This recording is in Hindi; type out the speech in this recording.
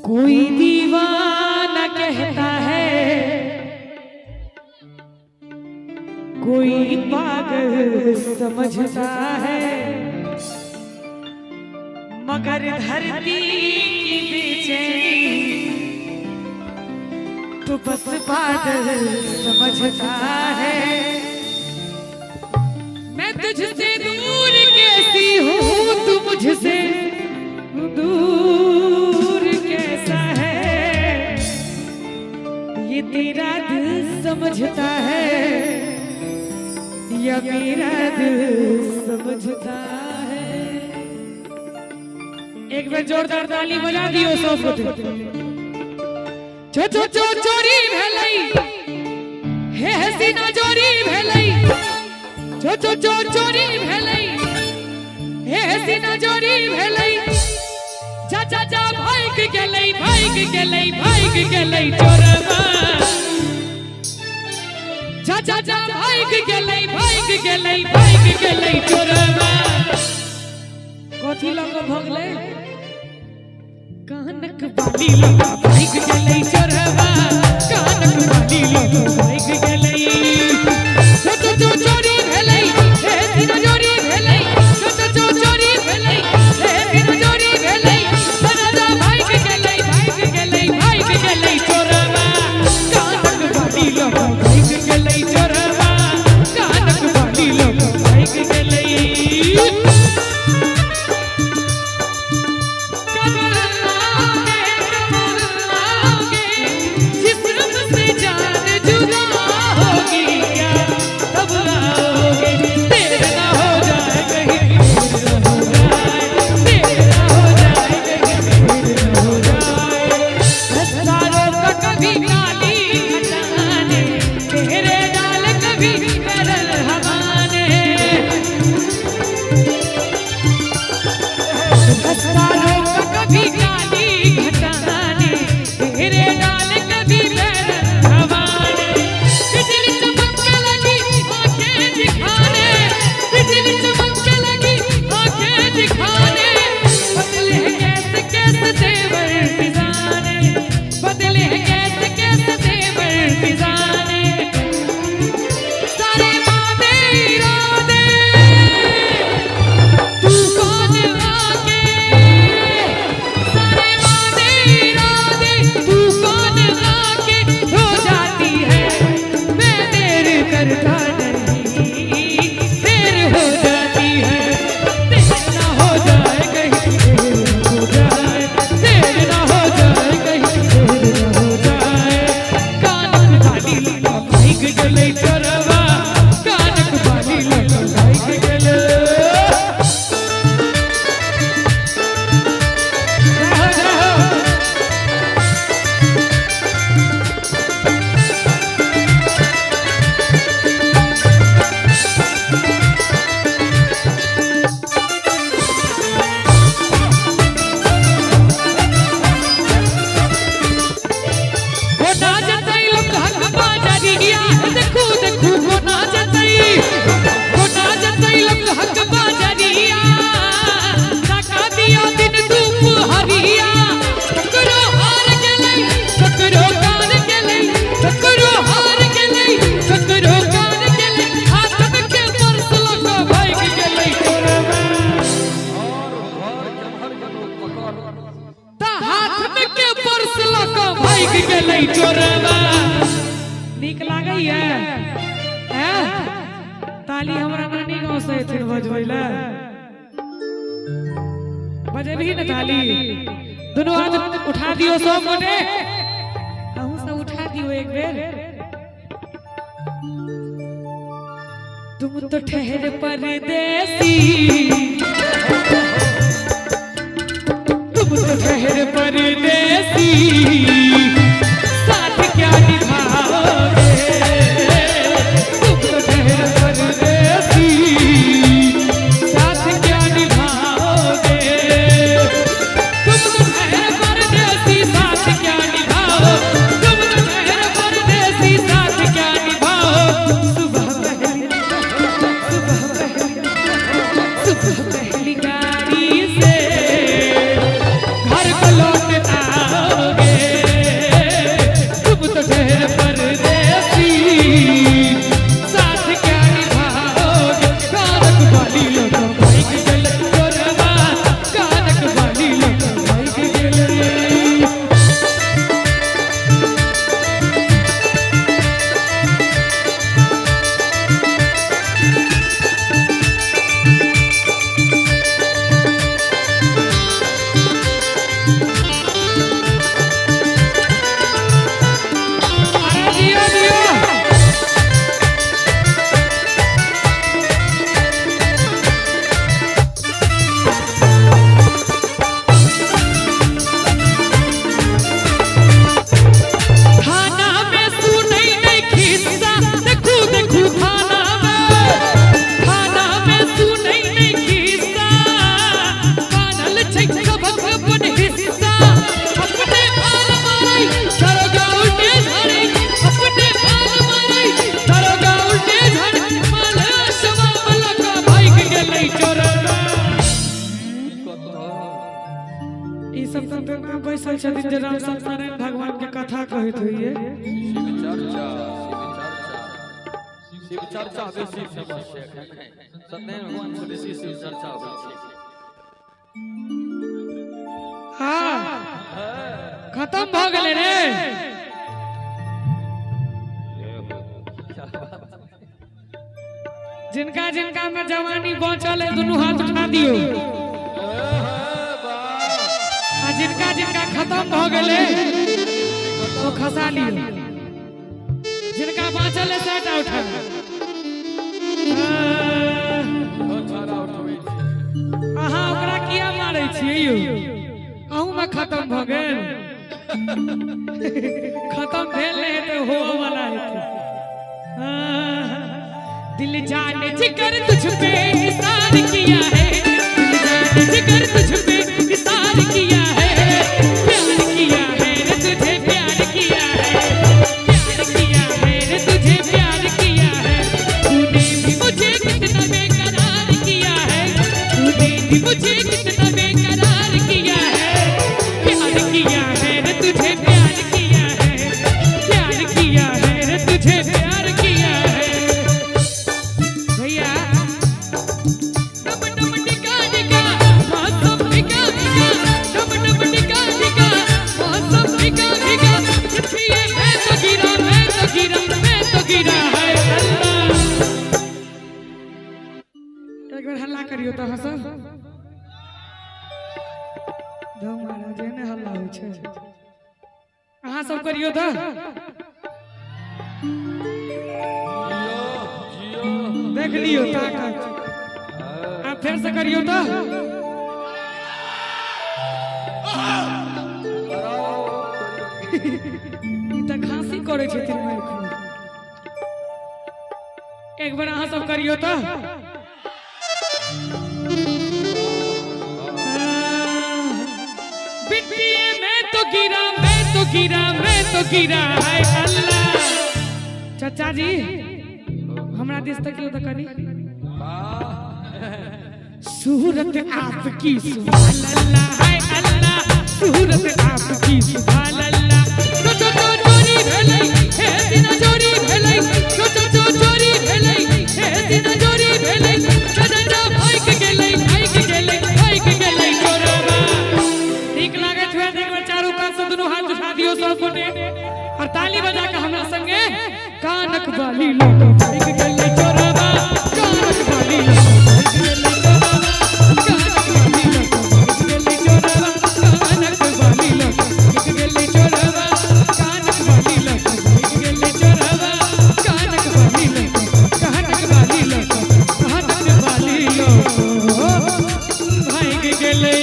कोई दीवाना कहता है, कोई पागल समझता है, मगर धरती की बेचैनी तो बस बादल समझता है। मैं तुझसे दूर कैसी हूँ, तू मुझसे दूर कैसा है, ये तेरा दिल समझता है या मेरा दिल समझता है। एक बार जोरदार ताली बजा दियो सब। जो जो जो चोरी भेलई हे हसीना चोरी भेलई, जो जो जो चोरी भेलई हे हसीना चोरी भेलई, जा जा जा भाग गेलई भाग गेलई भाग गेलई चोरवा, जा जा जा भाग गेलई भाग गेलई भाग गेलई चोरवा। कथी लग भगले कानक बाली लगा भाग गेलई चोरवा, कानक बाली लगा भाग गेलई। जो जो जो चोरी भेलई हे सीना चोरी भेलई, जो जो जो चोरी भेलई हे सीना चोरी भेलई, जा जा भाग गेलई भाग गेलई भाग गेलई चोरवा, कानक बाली लगा भाग गेलई चोरवा, कानक बाली लगा भाग गेलई। नीक लागैया ताली हमरा नानी गांव से एथिन बजबैला, बजेबही न ताली। दोनों हाथ उठा दियो सब गोटे, अहूँ सब उठा दियो एक बेर। तुम तो ठहर परदेसी, तुम तो ठहर परदेसी, साथ क्या निभाओगे, तुम तो ठहर परदेसी, साथ क्या निभाओगे, तुम तो ठहर परदेसी, साथ क्या निभाओ, तुम तो ठहर परदेसी, साथ क्या निभाओ। सुबह पहली गाड़ी से घर को लौटता ई सब तो बैसल छथिन जे राम सत्यनारायण भगवान के कथा कहैत होइए। शिव चर्चा बेसी फेमस छै एखन सत्यनारायण भगवान से बेसी शिव चर्चा होइ छै। हां खत्म भ गेलै रे। जिनका जिनका में जवानी बचल है दोनों हाथ उठा दियो। आ जिनका जिनका खत्म भ गेलै तो खसा लियो। जिनका बचल है सेटा उठा अहाँ ओकरा किया मारै छियै यौ? अहूँ में खत्म भ गेल। खत्म भेल नहीं तो हो वाला है। दिल जाने जिगर तुझ पे निसार किया है, दिल जाने जिगर तुझ पे निसार किया है, प्यार किया है रे तुझे प्यार किया है, प्यार किया है रे तुझे प्यार किया है। तूने भी मुझे कितना बेकरार किया है, तूने भी मुझे कितना बेकरार किया है, प्यार किया है रे तुझे प्यार किया है, प्यार किया है रे तुझे प्यार किया है। भैया डम डम टिका टिका मौसम टिका टिका डम डम टिका टिका मौसम टिका टिका इसलिए मैं तो गिरा मैं तो गिरा मैं तो गिरा है अल्लाह। एक बार हल्ला करियो तो हंस दो महाराज ने हल्ला होइ छै। अहाँ सब करियो तो देख लियो ताकत। आप फिर से करियो तो ई त खांसी करे छथिन माइक में। एक बार अहाँ सब करियो तो बिटिए मैं तो गिरा मैं तो गिरा मैं तो गिरा है अल्लाह। चाचा जी हमरा देश तक तो करी सूरत आपकी सुभान अल्लाह है अल्लाह, सूरत आपकी सुभान अल्लाह। तो चोरी भेलै हे दिना चोरी भेलै, तो चोरी भेलै हे दिना चोरी भेलै, सजना भाग गेलै चोरबा। ठीक लागे छै एक बार चारों कान से दोनों हाथ उठा दियो सब गोटे और ताली बजा के हमरा संगे कानक बाली लोग भाग गेलै चोरबा, कानक बाली लोग भाग गेलै चोरबा, कानक बाली लोग भाग गेलै चोरबा, कानक बाली लोग भाग गेलै चोरबा, कानक बाली लोग भाग गेलै चोरबा, कानक बाली लोग कानक बाली लोग कानक बाली लोग भाग गेलै।